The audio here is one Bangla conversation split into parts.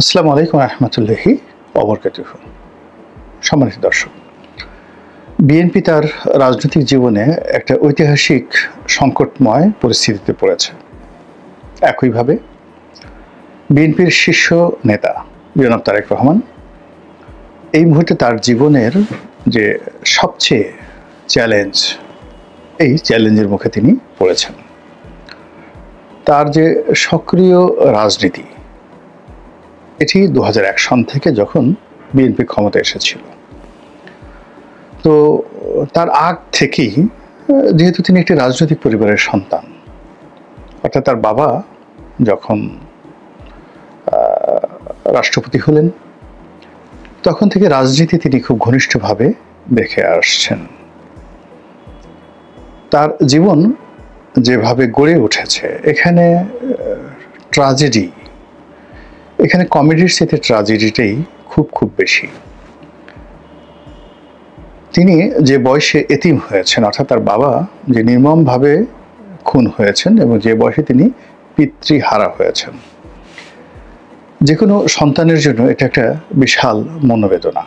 আসসালামু আলাইকুম রহমতুল্লাহি ওবরকাতুহ। সম্মানিত দর্শক, বিএনপি তার রাজনৈতিক জীবনে একটা ঐতিহাসিক সংকটময় পরিস্থিতিতে পড়েছে। একইভাবে বিএনপির শীর্ষ নেতা জনাব তারেক রহমান এই মুহূর্তে তার জীবনের যে সবচেয়ে চ্যালেঞ্জ, এই চ্যালেঞ্জের মুখে তিনি পড়েছেন। তার যে সক্রিয় রাজনীতি, এটি 2001 সন থেকে যখন বিএনপি ক্ষমতা এসেছিল, তো তার আগ থেকেই, যেহেতু তিনি একটি রাজনৈতিক পরিবারের সন্তান, অর্থাৎ তার বাবা যখন রাষ্ট্রপতি হলেন তখন থেকে রাজনীতি তিনি খুব ঘনিষ্ঠভাবে দেখে আসছেন। তার জীবন যেভাবে গড়ে উঠেছে, এখানে ট্র্যাজেডি, এখানে কমেডির সাথে ট্র্যাজেডিটাই খুব বেশি। তিনি যে বয়সে এতিম হয়েছেন, অর্থাৎ তার বাবা যে নির্মমভাবে খুন হয়েছেন এবং যে বয়সে তিনি পিতৃহারা হয়েছেন, যে কোনো সন্তানের জন্য এটা একটা বিশাল মনোবেদনা,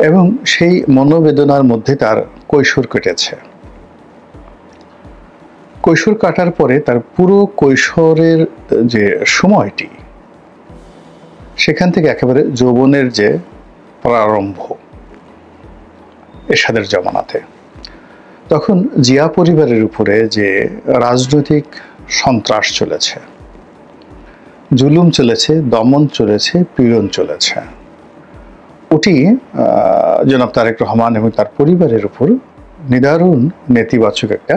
এবং সেই মনোবেদনার মধ্যে তার কৈশোর কেটেছে। কৈশোর কাটার পরে তার পুরো কৈশোরের যে সময়টি, সেখান থেকে একেবারে যৌবনের যে প্রারম্ভ এরশাদের জমানাতে, তখন জিয়া পরিবারের উপরে যে রাজনৈতিক সন্ত্রাস চলেছে, জুলুম চলেছে, দমন চলেছে, পীড়ন চলেছে, ওটি জনাব তারেক রহমান এবং তার পরিবারের উপর নিদারুণ নেতিবাচক একটা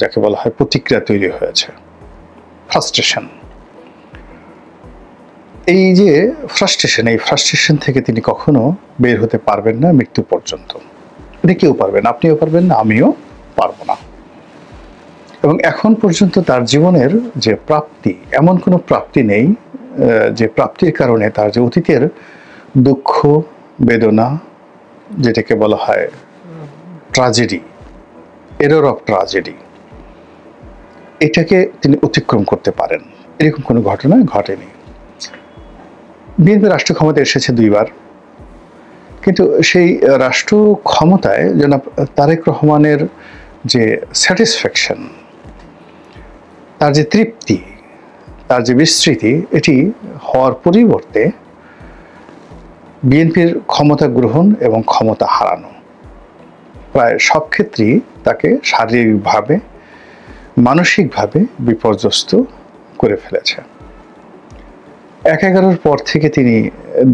যাকে বলা হয় প্রতিক্রিয়া তৈরি হয়েছে, ফ্রাস্ট্রেশন। এই যে ফ্রাস্ট্রেশন, এই ফ্রাস্ট্রেশন থেকে তিনি কখনো বের হতে পারবেন না মৃত্যু পর্যন্ত। এটা কেউ পারবেন না, আপনিও পারবেন না, আমিও পারবো না। এবং এখন পর্যন্ত তার জীবনের যে প্রাপ্তি, এমন কোনো প্রাপ্তি নেই যে প্রাপ্তির কারণে তার যে অতীতের দুঃখ বেদনা, যেটাকে বলা হয় ট্র্যাজেডি, এরর অফ ট্র্যাজেডি, এটাকে তিনি অতিক্রম করতে পারেন, এরকম কোনো ঘটনা ঘটেনি। বিএনপি রাষ্ট্র ক্ষমতায় এসেছে 2 বার, কিন্তু সেই রাষ্ট্র ক্ষমতায় জনাব তারেক রহমানের যে স্যাটিসফ্যাকশন, তার যে তৃপ্তি, তার যে বিস্তৃতি, এটি হওয়ার পরিবর্তে বিএনপির ক্ষমতা গ্রহণ এবং ক্ষমতা হারানো প্রায় সব ক্ষেত্রেই তাকে শারীরিকভাবে, মানসিকভাবে বিপর্যস্ত করে ফেলেছে। 2011 পর থেকে তিনি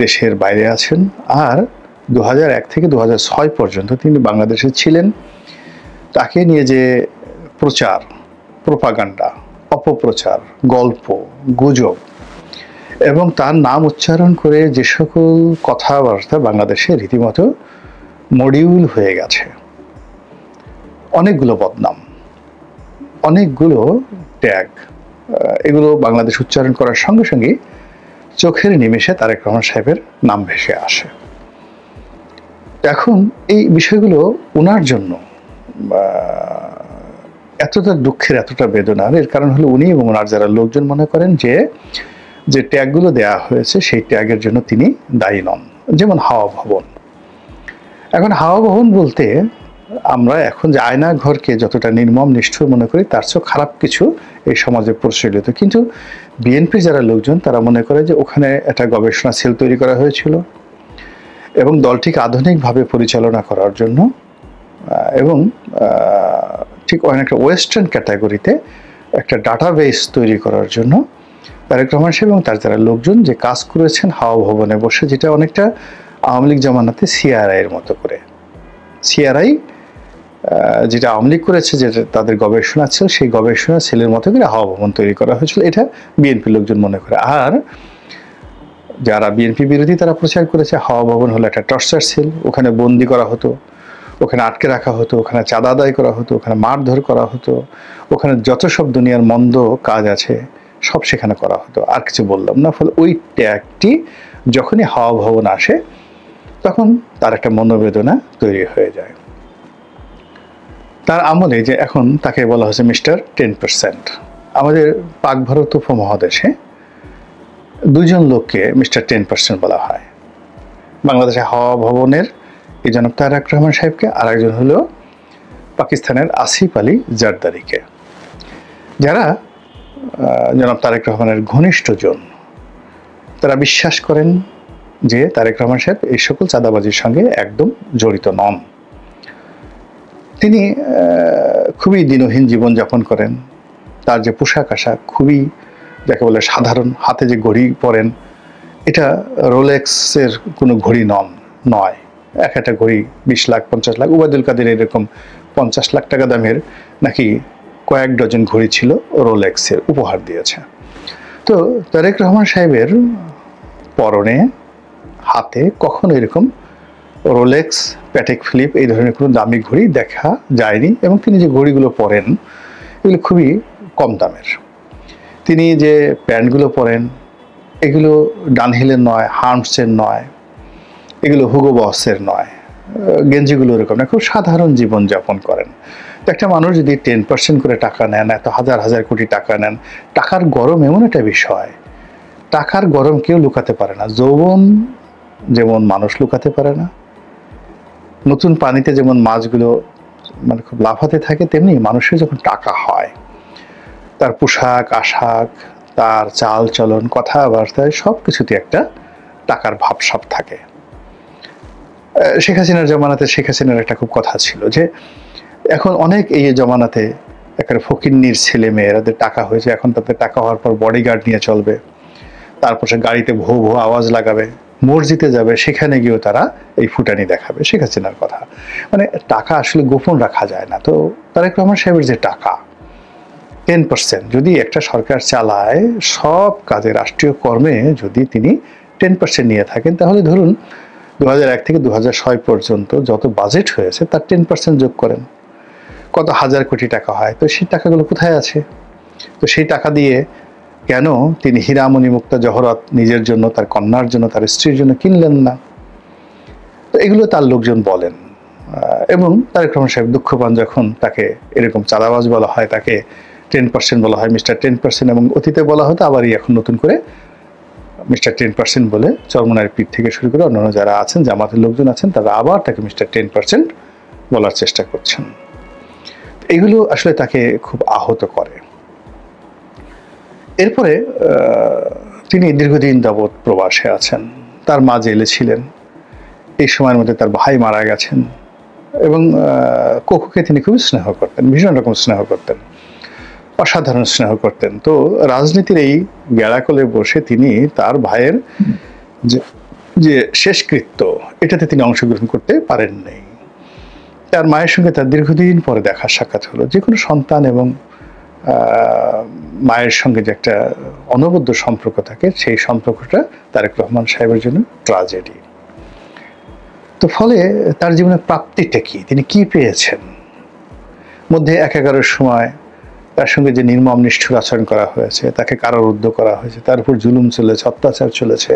দেশের বাইরে আছেন, আর 2001 থেকে 2006 পর্যন্ত তিনি বাংলাদেশে ছিলেন। তাকে নিয়ে যে প্রচার, প্রোপাগান্ডা, অপপ্রচার, গল্প, গুজব এবং তার নাম উচ্চারণ করে যে সকল কথাবার্তা বাংলাদেশে রীতিমতো মডিউল হয়ে গেছে, অনেকগুলো বদনাম, অনেকগুলো ট্যাগ, এগুলো বাংলাদেশ উচ্চারণ করার সঙ্গে সঙ্গে চোখের নিমেষে তারেক রহমান সাহেবের নাম ভেসে আসে। এখন এই বিষয়গুলো ওনার জন্য এতটা দুঃখের, এতটা বেদনার, এর কারণ হলো উনি এবং ওনার যারা লোকজন মনে করেন যে ট্যাগগুলো দেয়া হয়েছে সেই ট্যাগের জন্য তিনি দায়ী নন। যেমন হাওয়া ভবন। এখন হাওয়া ভবন বলতে আমরা এখন যে আয়না ঘরকে যতটা নির্মম নিষ্ঠুর মনে করি, তার চেয়েও খারাপ কিছু এই সমাজে প্রচলিত, কিন্তু বিএনপি যারা লোকজন তারা মনে করে যে ওখানে একটা গবেষণা সেল তৈরি করা হয়েছিল এবং দলটিকে আধুনিকভাবে পরিচালনা করার জন্য, এবং ঠিক অনেকটা ওয়েস্টার্ন ক্যাটাগরিতে একটা ডাটাবেস তৈরি করার জন্য তারেক রহমান সাহেব এবং তার যারা লোকজন যে কাজ করেছেন হাওয়া ভবনে বসে, যেটা অনেকটা আওয়ামী লীগ জামানাতে সিআরআই এর মতো করে, সিআরআই যেটা আওয়ামী লীগ করেছে, যেটা তাদের গবেষণা ছিল, সেই গবেষণা সেলের মতো করে হাওয়া ভবন তৈরি করা হয়েছিল, এটা বিএনপি লোকজন মনে করে। আর যারা বিএনপি বিরোধী তারা প্রচার করেছে হাওয়া ভবন হলো একটা টর্চার সেল, ওখানে বন্দি করা হতো, ওখানে আটকে রাখা হতো, ওখানে চাঁদা আদায় করা হতো, ওখানে মারধর করা হতো, ওখানে যত সব দুনিয়ার মন্দ কাজ আছে সব সেখানে করা হতো। আর কিছু বললাম না। ফলে ওই ট্যাগটি যখনই হাওয়া ভবন আসে তখন তার একটা মনোবেদনা তৈরি হয়ে যায়। তার আমলে যে এখন তাকে বলা হচ্ছে মিস্টার 10%, আমাদের পাক ভারত উপমহাদেশে দুইজন লোককে মিস্টার 10% বলা হয়। বাংলাদেশে হাওয়া ভবনের এই জনাব তারেক রহমান সাহেবকে, আর একজন হলো পাকিস্তানের আসিফ আলী জারদারিকে, যারা জনাব তারেক রহমানের ঘনিষ্ঠজন। তারা বিশ্বাস করেন যে তারেক রহমান সাহেব এই সকল চাঁদাবাজির সঙ্গে একদম জড়িত নন। তিনি খুবই দিনহীন জীবনযাপন করেন। তার যে পোশাক আশাক খুবই যাকে বলে সাধারণ, হাতে যে ঘড়ি পরেন এটা রোলেক্সের কোনো ঘড়ি নয়। এক একটা ঘড়ি 20 লাখ 50 লাখ, ওবায়দুল কাদের এরকম 50 লাখ টাকা দামের নাকি কয়েক ডজন ঘড়ি ছিল রোলেক্সের, উপহার দিয়েছে। তো তারেক রহমান সাহেবের পরনে হাতে কখনো এরকম রোলেক্স, প্যাটেক ফিলিপ এই ধরনের কোনো দামি ঘড়ি দেখা যায়নি, এবং তিনি যে ঘড়িগুলো পরেন এগুলো খুবই কম দামের। তিনি যে প্যান্টগুলো পরেন এগুলো ডানহিলের নয়, হার্মসের নয়, এগুলো হুগো বসের নয়, গেঞ্জিগুলো এরকম না, খুব সাধারণ জীবনযাপন করেন। তো একটা মানুষ যদি 10% করে টাকা নেন, এত হাজার হাজার কোটি টাকা নেন, টাকার গরম এমন একটা বিষয়, টাকার গরম কেউ লুকাতে পারে না। যৌবন যেমন মানুষ লুকাতে পারে না, নতুন পানিতে যেমন মাছগুলো মানে খুব লাফাতে থাকে, তেমনি মানুষের যখন টাকা হয় তার পোশাক আশাক, তার চাল চলন, কথাবার্তায় সব কিছুতে একটা টাকার ভাবসাব থাকে। শেখ হাসিনার জমানাতে শেখ হাসিনার একটা খুব কথা ছিল যে এখন অনেক এই জমানাতে একটা ফকিন্নির ছেলে মেয়েরাদের টাকা হয়েছে, এখন তাদের টাকা হওয়ার পর বডিগার্ড নিয়ে চলবে, তারপর সে গাড়িতে ভো ভো আওয়াজ লাগাবে, মসজিদে যাবে, সেখানে গিয়েও তারা এই ফুটানি দেখাবে। শেখ হাসিনার কথা, মানে টাকা আসলে গোপন রাখা যায় না। তো তারেক রহমান সাহেবের যে টাকা 10%, যদি একটা সরকার চালায় সব কাজে রাষ্ট্রীয় কর্মে যদি তিনি 10% নিয়ে থাকেন, তাহলে ধরুন 2001 থেকে 2006 পর্যন্ত যত বাজেট হয়েছে তার 10% যোগ করেন, কত হাজার কোটি টাকা হয়। তো সেই টাকাগুলো কোথায় আছে? তো সেই টাকা দিয়ে কেন তিনি হীরামণি মুক্তা জহরত নিজের জন্য, তার কন্যার জন্য, তার স্ত্রীর জন্য কিনলেন না? তো এগুলো তার লোকজন বলেন, এবং তারেক রহমান সাহেব দুঃখ পান যখন তাকে এরকম চাঁদাবাজ বলা হয়, তাকে 10% বলা হয়, মিস্টার 10%, এবং অতীতে বলা হতো, আবারই এখন নতুন করে মিস্টার 10% বলে চরমনায়ের পীর থেকে শুরু করে অন্যান্য যারা আছেন, জামাতের লোকজন আছেন, তারা আবার তাকে মিস্টার 10% বলার চেষ্টা করছেন। এগুলো আসলে তাকে খুব আহত করে। এরপরে তিনি দীর্ঘদিন যাবৎ প্রবাসে আছেন, তার মা জেলে ছিলেন, এই সময়ের মধ্যে তার ভাই মারা গেছেন, এবং কোকুকে তিনি খুবই স্নেহ করতেন, ভীষণ রকম স্নেহ করতেন, অসাধারণ স্নেহ করতেন। তো রাজনীতির এই গ্যাড়াকলে বসে তিনি তার ভাইয়ের যে শেষকৃত্য এটাতে তিনি অংশগ্রহণ করতে পারেননি। তার মায়ের সঙ্গে তার দীর্ঘদিন পরে দেখা সাক্ষাৎ হলো। যে কোনো সন্তান এবং মায়ের সঙ্গে যে একটা অনবদ্য সম্পর্ক থাকে, সেই সম্পর্কটা তারেক রহমান সাহেবের জন্য ট্র্যাজেডি। তো ফলে তার জীবনের প্রাপ্তিটা কি, তিনি কি পেয়েছেন? মধ্যে 11-11 সময় তার সঙ্গে যে নির্মম নিষ্ঠুর আচরণ করা হয়েছে, তাকে কারারুদ্ধ করা হয়েছে, তার উপর জুলুম চলেছে, অত্যাচার চলেছে।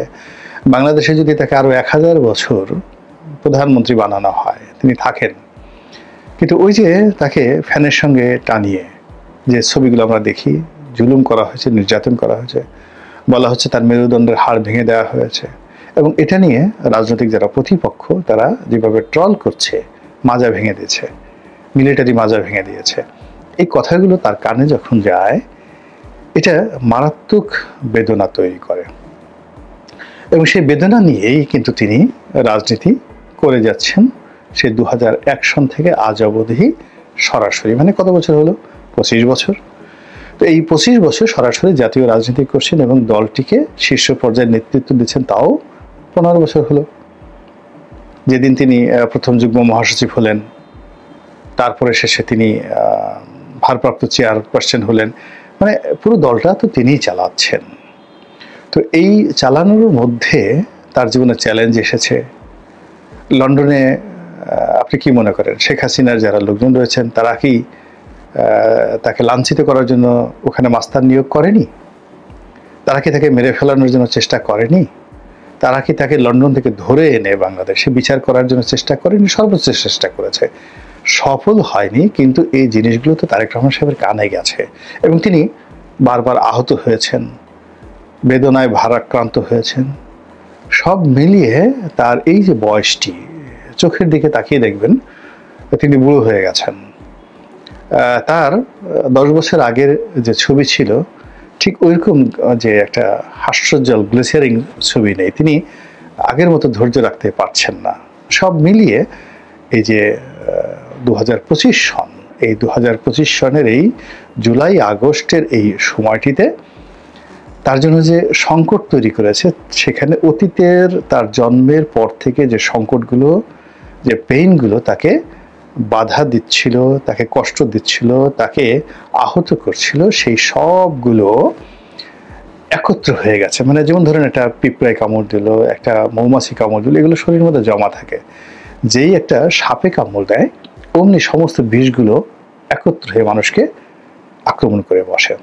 বাংলাদেশে যদি তাকে আরো 1000 বছর প্রধানমন্ত্রী বানানো হয়, তিনি থাকেন, কিন্তু ওই যে তাকে ফ্যানের সঙ্গে টানিয়ে যে ছবিগুলো আমরা দেখি, জুলুম করা হয়েছে, নির্যাতন করা হয়েছে, বলা হচ্ছে তার মেরুদণ্ডের হাড় ভেঙে দেওয়া হয়েছে, এবং এটা নিয়ে রাজনৈতিক যারা প্রতিপক্ষ তারা যেভাবে ট্রল করছে, মাজা ভেঙে দিয়েছে, মিলিটারি মাজা ভেঙে দিয়েছে, এই কথাগুলো তার কানে যখন যায় এটা মারাত্মক বেদনা তৈরি করে। এবং সেই বেদনা নিয়েই কিন্তু তিনি রাজনীতি করে যাচ্ছেন সে 2001 সন থেকে আজ অবধি সরাসরি, মানে কত বছর হলো? 25 বছর। তো এই 25 বছর সরাসরি জাতীয় রাজনীতি করছেন এবং দলটিকে শীর্ষ পর্যায়ে নেতৃত্ব দিচ্ছেন, তাও 15 বছর হলো। যেদিন তিনি প্রথম যুগ্ম মহাসচিব হলেন, তারপরে শেষে তিনি ভারপ্রাপ্ত চেয়ারপারসন হলেন, মানে পুরো দলটা তো তিনিই চালাচ্ছেন। তো এই চালানোর মধ্যে তার জীবনে চ্যালেঞ্জ এসেছে। লন্ডনে আপনি কি মনে করেন শেখ হাসিনার যারা লোকজন রয়েছেন তারা কি তাকে লাঞ্ছিত করার জন্য ওখানে মাস্তান নিয়োগ করেনি? তারা কি তাকে মেরে ফেলানোর জন্য চেষ্টা করেনি? তারা কি তাকে লন্ডন থেকে ধরে এনে বাংলাদেশে বিচার করার জন্য চেষ্টা করেনি? সর্বোচ্চ চেষ্টা করেছে, সফল হয়নি। কিন্তু এই জিনিসগুলো তো তারেক রহমান সাহেবের কানে গেছে এবং তিনি বারবার আহত হয়েছেন, বেদনায় ভারাক্রান্ত হয়েছেন। সব মিলিয়ে তার এই যে বয়সটি, চোখের দিকে তাকিয়ে দেখবেন তিনি বুড়ো হয়ে গেছেন। তার 10 বছর আগের যে ছবি ছিল ঠিক ওইরকম যে একটা হাস্যোজ্জ্বল গ্লিসারিং ছবি নেই। তিনি আগের মতো ধৈর্য রাখতে পারছেন না। সব মিলিয়ে এই যে 2025 সন, এই 2025 সনের এই জুলাই আগস্টের এই সময়টিতে তার জন্য যে সংকট তৈরি করেছে, সেখানে অতীতের তার জন্মের পর থেকে যে সংকটগুলো, যে পেইনগুলো তাকে বাধা দিচ্ছিল, তাকে কষ্ট দিচ্ছিল, তাকে আহত করছিল, সেই সবগুলো একত্র হয়ে গেছে। মানে যেমন ধরেন একটা পিঁপড়ায় কামড় দিল, একটা মৌমাছি কামড় দিল, এগুলো শরীরের মধ্যে জমা থাকে। যেই একটা সাপে কামড় দেয়, অমনি সমস্ত বিষগুলো একত্র হয়ে মানুষকে আক্রমণ করে বসে।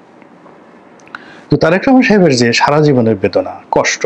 তো তারেক রহমান সাহেবের যে সারা জীবনের বেদনা, কষ্ট,